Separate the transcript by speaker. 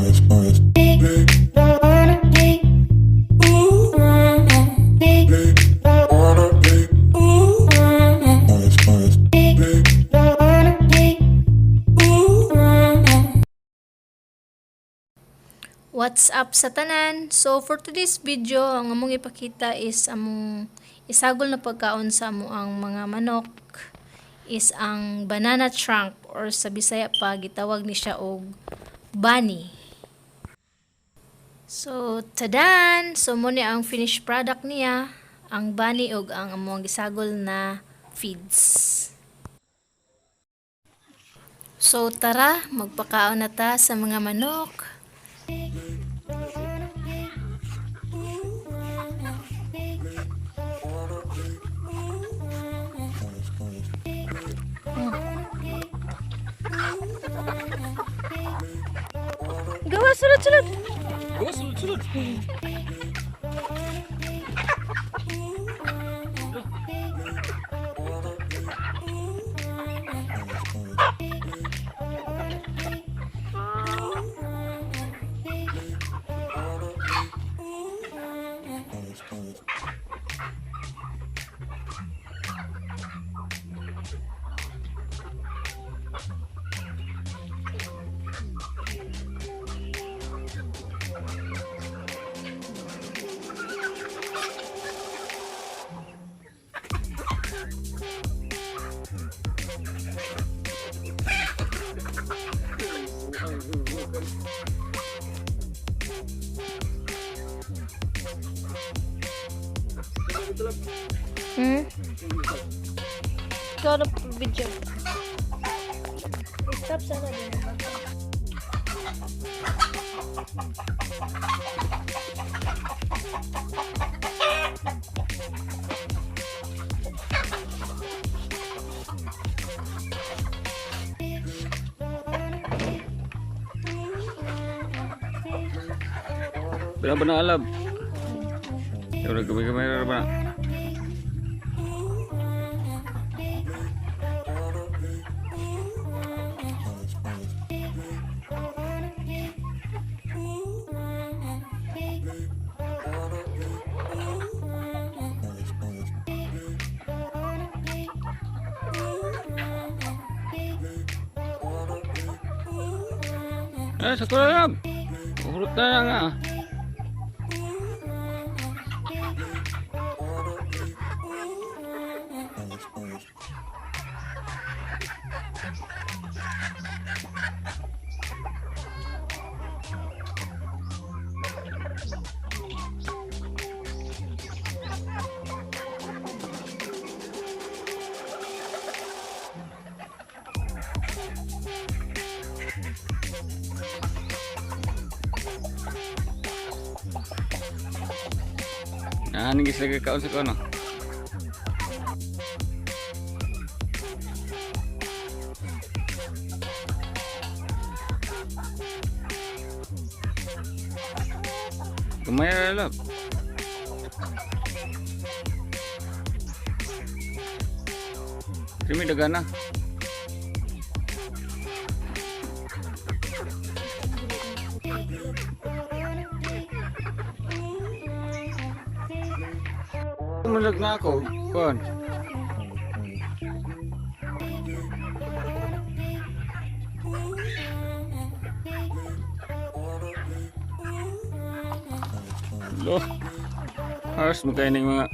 Speaker 1: What's up sa tanan? So for today's video, ang among ipakita is among isagol na pagkaon sa ang mga manok is ang banana trunk, or sa Bisaya pa gitawag ni siya og Bani. So tadan, so mo ni ang finished product niya, ang Bani og ang among gisagol na feeds. So tara, magpakaon na ta sa mga manok. Gawa, sulod-sulod.
Speaker 2: Gawa, sulod-sulod.
Speaker 1: Ikaw na video. Stop sana din.
Speaker 2: Berapa na alab? Udah gamay-gamay na ba? Satu alab. Urut na nga. Nah, ini lagi kaon sa kono. Kumaya lang. Kami daga na. Malag na ako, kon. Loh, harus magkain ng mga